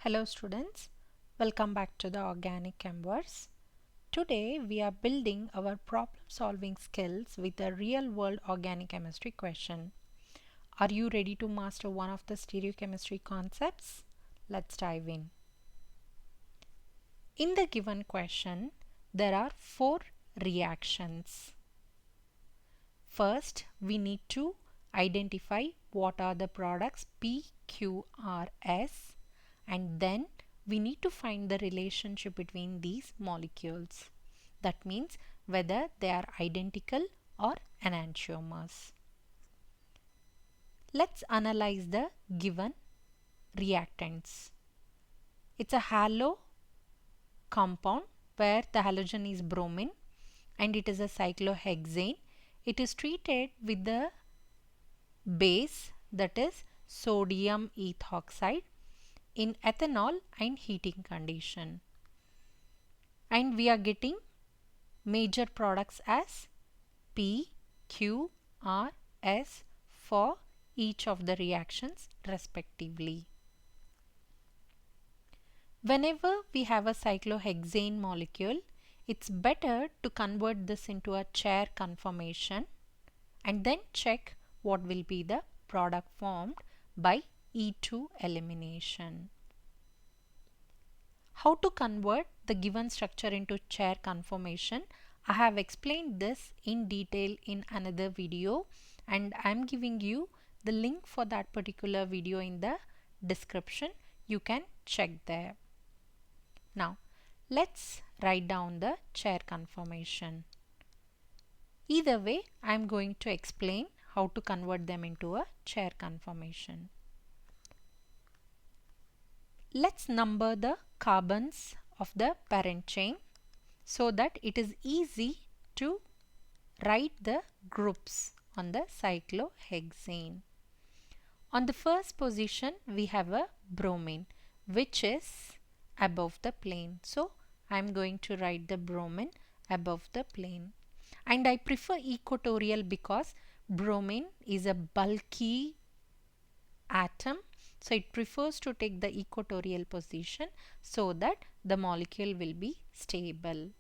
Hello students, welcome back to the Organic Canvas. Today we are building our problem solving skills with a real world organic chemistry question. Are you ready to master one of the stereochemistry concepts? Let's dive in. In the given question, there are 4 reactions. First, we need to identify what are the products P, Q, R, S, and then we need to find the relationship between these molecules. That means whether they are identical or enantiomers. Let's analyze the given reactants. It's a halo compound where the halogen is bromine and it is a cyclohexane. It is treated with the base, that is sodium ethoxide, in ethanol and heating condition, and we are getting major products as P, Q, R, S for each of the reactions respectively. Whenever we have a cyclohexane molecule, it's better to convert this into a chair conformation and then check what will be the product formed by E2 elimination. How to convert the given structure into chair conformation? I have explained this in detail in another video and I am giving you the link for that particular video in the description. You can check there. Now let's write down the chair conformation. Either way, I am going to explain how to convert them into a chair conformation. Let's number the carbons of the parent chain so that it is easy to write the groups on the cyclohexane. On the first position we have a bromine which is above the plane. So I am going to write the bromine above the plane. And I prefer equatorial because bromine is a bulky atom. So it prefers to take the equatorial position so that the molecule will be stable.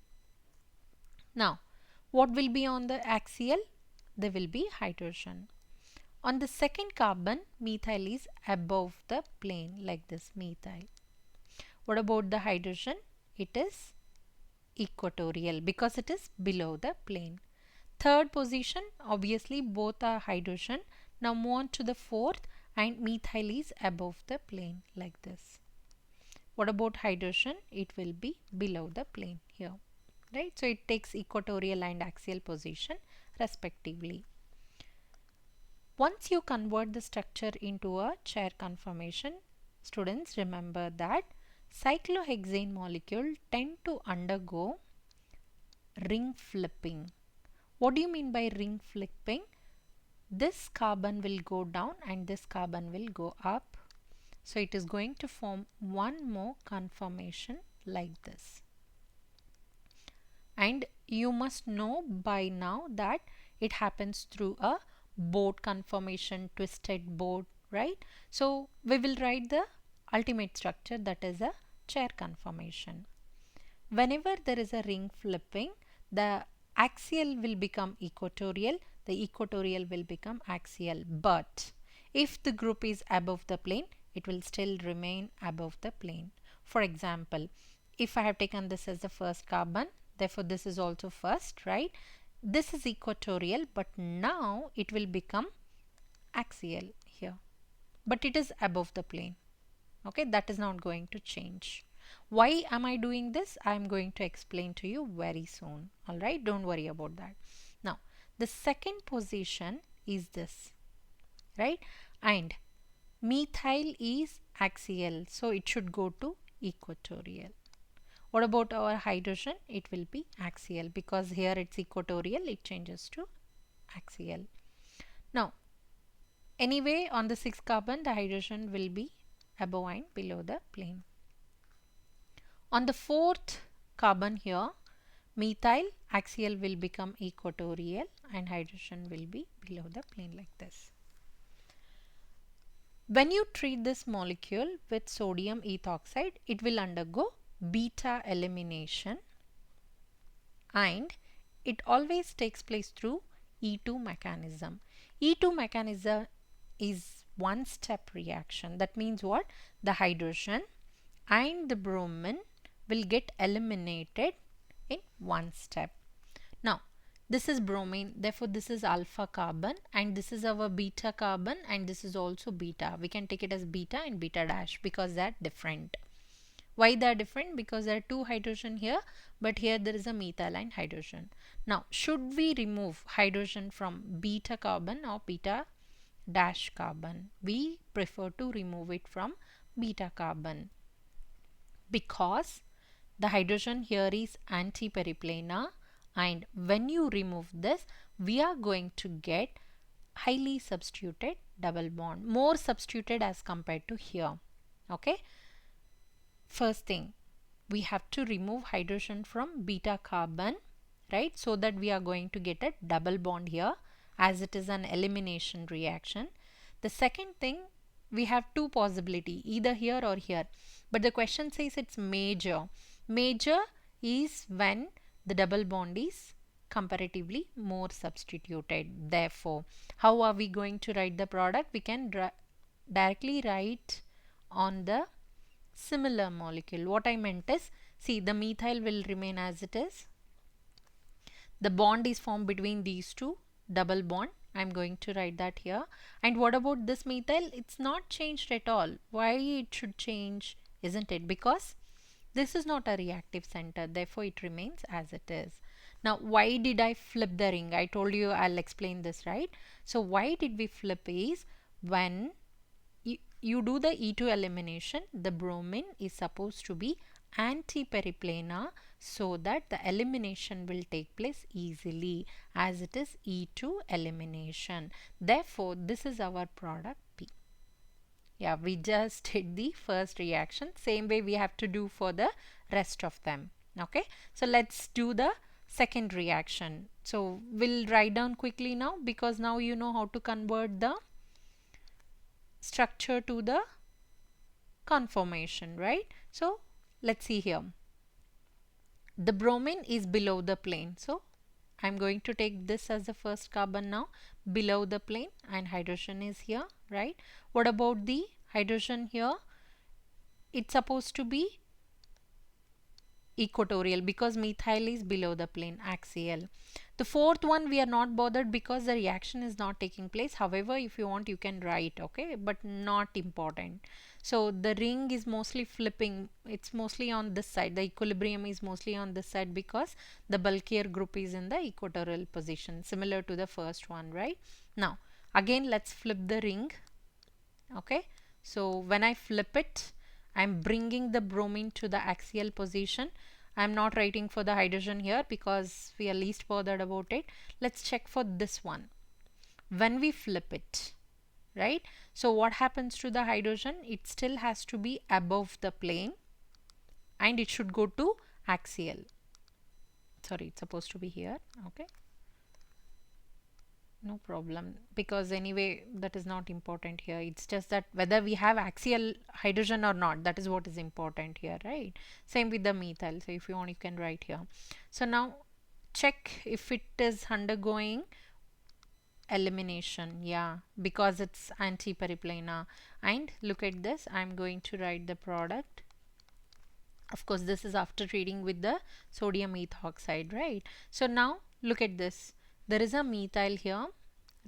Now, what will be on the axial? There will be hydrogen. On the second carbon, methyl is above the plane like this, methyl. What about the hydrogen? It is equatorial because it is below the plane. Third position, obviously both are hydrogen. Now move on to the fourth, and methyl is above the plane like this. What about hydrogen? It will be below the plane here, right? So it takes equatorial and axial position respectively. Once you convert the structure into a chair conformation, students, remember that cyclohexane molecule tend to undergo ring flipping. What do you mean by ring flipping? This carbon will go down and this carbon will go up. So it is going to form one more conformation like this. And you must know by now that it happens through a boat conformation, twisted boat, right? So we will write the ultimate structure, that is a chair conformation. Whenever there is a ring flipping, the axial will become equatorial, the equatorial will become axial. But if the group is above the plane, it will still remain above the plane. For example, if I have taken this as the first carbon, therefore this is also first, right? This is equatorial, but now it will become axial here. But it is above the plane. Okay, that is not going to change. Why am I doing this? I am going to explain to you very soon. Alright, don't worry about that. Now, the second position is this, right? And methyl is axial, so it should go to equatorial. What about our hydrogen? It will be axial because here it's equatorial, it changes to axial. Now, anyway, on the 6th carbon, the hydrogen will be above and below the plane. On the 4th carbon here, methyl axial will become equatorial and hydrogen will be below the plane like this. When you treat this molecule with sodium ethoxide, it will undergo beta elimination, and it always takes place through E2 mechanism. E2 mechanism is one step reaction. That means what? The hydrogen and the bromine will get eliminated in one step. Now, this is bromine, therefore this is alpha carbon, and this is our beta carbon, and this is also beta. We can take it as beta and beta dash because they are different. Why they are different? Because there are two hydrogen here, but here there is a methyl and hydrogen. Now, should we remove hydrogen from beta carbon or beta dash carbon? We prefer to remove it from beta carbon because the hydrogen here is anti-periplanar, and when you remove this, we are going to get highly substituted double bond, more substituted as compared to here. Okay. First thing, we have to remove hydrogen from beta carbon, right? So that we are going to get a double bond here as it is an elimination reaction. The second thing, we have two possibility, either here or here. But the question says it's major. Major is when the double bond is comparatively more substituted. Therefore, how are we going to write the product? We can directly write on the similar molecule. What I meant is, see, the methyl will remain as it is. The bond is formed between these two, double bond. I'm going to write that here. And what about this methyl? It's not changed at all. Why it should change, isn't it? Because this is not a reactive center, therefore it remains as it is. Now, why did I flip the ring? I told you I'll explain this, right? So why did we flip is, when you do the E2 elimination, the bromine is supposed to be anti-periplanar so that the elimination will take place easily as it is E2 elimination. Therefore, this is our product P. Yeah, we just did the first reaction. Same way we have to do for the rest of them. Okay, so let's do the second reaction. So we'll write down quickly now, because now you know how to convert the structure to the conformation, right? So let's see here. The bromine is below the plane, so I'm going to take this as the first carbon now, below the plane, and hydrogen is here, right? What about the hydrogen here? It's supposed to be equatorial because methyl is below the plane, axial. The fourth one we are not bothered because the reaction is not taking place. However, if you want, you can write, okay, but not important. So the ring is mostly flipping. It's mostly on this side. The equilibrium is mostly on this side because the bulkier group is in the equatorial position, similar to the first one, right? Now, again, let's flip the ring. Okay, so when I flip it, I'm bringing the bromine to the axial position. I'm not writing for the hydrogen here because we are least bothered about it. Let's check for this one. When we flip it, right? So what happens to the hydrogen? It still has to be above the plane and it should go to axial. Sorry, it's supposed to be here. Okay. No problem, because anyway that is not important here. It's just that whether we have axial hydrogen or not, that is what is important here, right? Same with the methyl. So if you want, you can write here. So now check if it is undergoing elimination. Yeah, because it's anti-periplanar. And look at this, I'm going to write the product. Of course, this is after treating with the sodium ethoxide, right? So now look at this. There is a methyl here,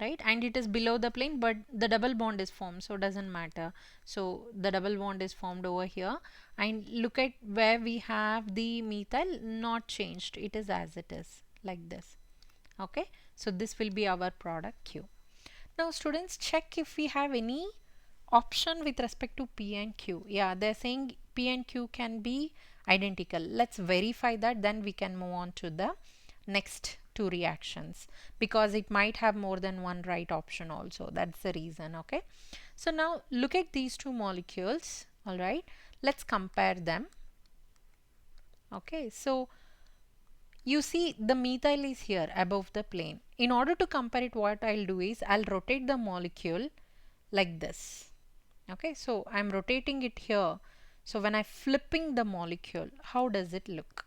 right? And it is below the plane, but the double bond is formed, so it doesn't matter. So the double bond is formed over here. And look at where we have the methyl, not changed. It is as it is, like this. Okay, so this will be our product Q. Now students, check if we have any option with respect to P and Q. Yeah, they're saying P and Q can be identical. Let's verify that, then we can move on to the next two reactions, because it might have more than one right option also. That's the reason. Okay, so now look at these two molecules. All right, let's compare them. Okay, so you see the methyl is here above the plane. In order to compare it, what I'll do is I'll rotate the molecule like this. Okay, so I'm rotating it here. So when I'm flipping the molecule, how does it look?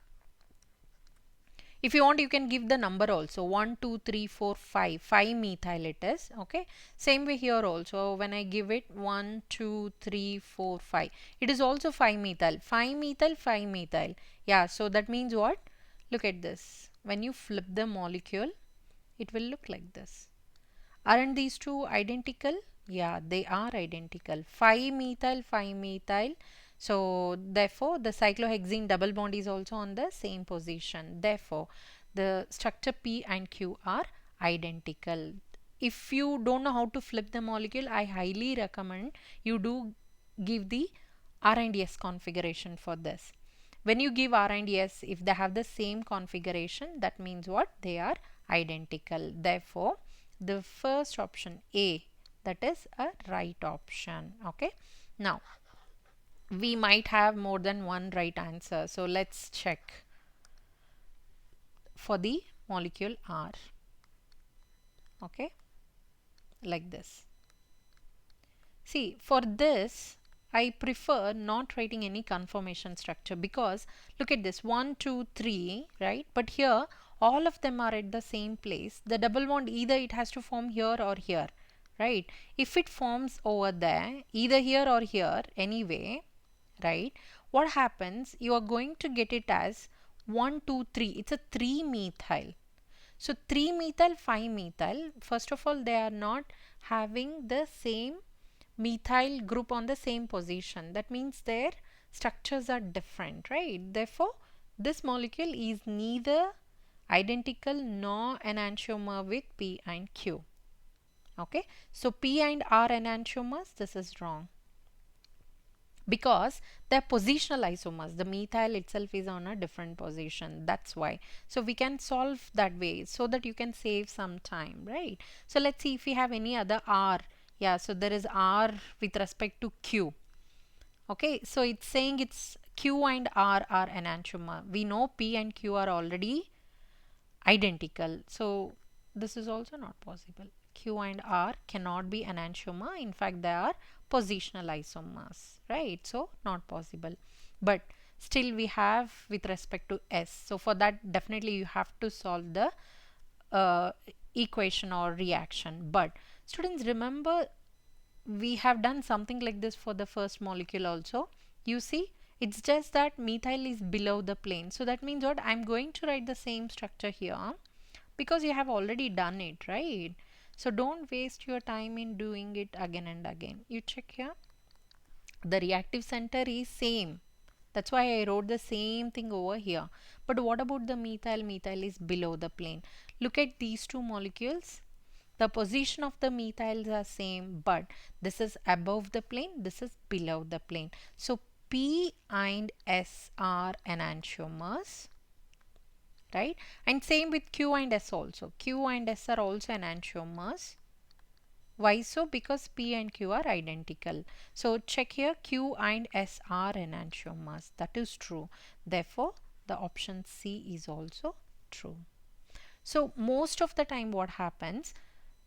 If you want, you can give the number also. 1, 2, 3, 4, 5. 5 methyl it is. Okay. Same way here also. When I give it 1, 2, 3, 4, 5. It is also 5 methyl. 5 methyl, 5 methyl. Yeah. So that means what? Look at this. When you flip the molecule, it will look like this. Aren't these two identical? Yeah, they are identical. 5 methyl, 5 methyl. So therefore the cyclohexene double bond is also on the same position. Therefore the structure P and Q are identical. If you don't know how to flip the molecule, I highly recommend you do give the R and S configuration for this. When you give R and S, if they have the same configuration, that means what? They are identical. Therefore the first option A, that is a right option. Okay. Now we might have more than one right answer. So let's check for the molecule R. Okay. Like this. See, for this, I prefer not writing any conformation structure because look at this 1, 2, 3, right? But here all of them are at the same place. The double bond either it has to form here or here, right? If it forms over there, either here or here, anyway, right? What happens? You are going to get it as 1, 2, 3. It's a 3 methyl. So 3 methyl, 5 methyl, first of all, they are not having the same methyl group on the same position. That means their structures are different, right? Therefore, this molecule is neither identical nor enantiomer with P and Q. Okay, so P and R enantiomers, this is wrong because they're positional isomers. The methyl itself is on a different position. That's why. So we can solve that way so that you can save some time, right? So let's see if we have any other R. Yeah, so there is R with respect to Q. Okay, so it's saying it's Q and R are enantiomer. We know P and Q are already identical. So this is also not possible. Q and R cannot be enantiomer. In fact, they are positional isomers, right? So not possible. But still we have with respect to S. So for that, definitely you have to solve the equation or reaction. But students, remember we have done something like this for the first molecule also. You see, it's just that methyl is below the plane. So that means what? I'm going to write the same structure here because you have already done it, right? So don't waste your time in doing it again and again. You check here. The reactive center is same. That's why I wrote the same thing over here. But what about the methyl? Methyl is below the plane. Look at these two molecules. The position of the methyls are same, but this is above the plane, this is below the plane. So P and S are enantiomers, right? And same with Q and S also. Q and S are also enantiomers. Why so? Because P and Q are identical. So check here, Q and S are enantiomers. That is true. Therefore, the option C is also true. So most of the time what happens,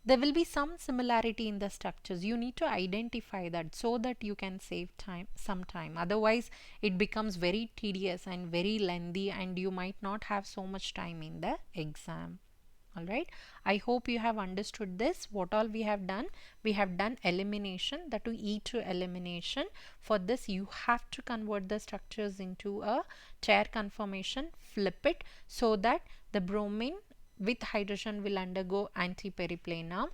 there will be some similarity in the structures. You need to identify that so that you can save time, some time. Otherwise, it becomes very tedious and very lengthy and you might not have so much time in the exam. Alright, I hope you have understood this. What all we have done elimination, that to E to elimination. For this you have to convert the structures into a chair conformation, flip it so that the bromine with hydrogen will undergo anti-periplanar,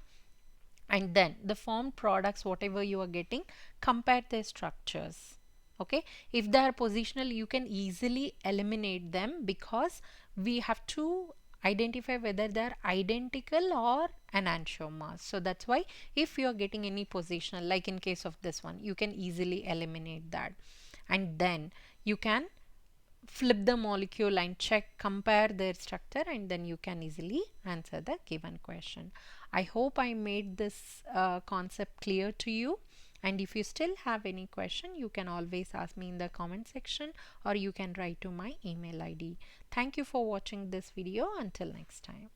and then the formed products whatever you are getting, compare their structures. Okay, if they are positional you can easily eliminate them because we have to identify whether they are identical or enantiomers. So that's why if you are getting any positional, like in case of this one, you can easily eliminate that, and then you can flip the molecule and check, compare their structure, and then you can easily answer the given question. I hope I made this concept clear to you, and if you still have any question you can always ask me in the comment section or you can write to my email ID. Thank you for watching this video. Until next time.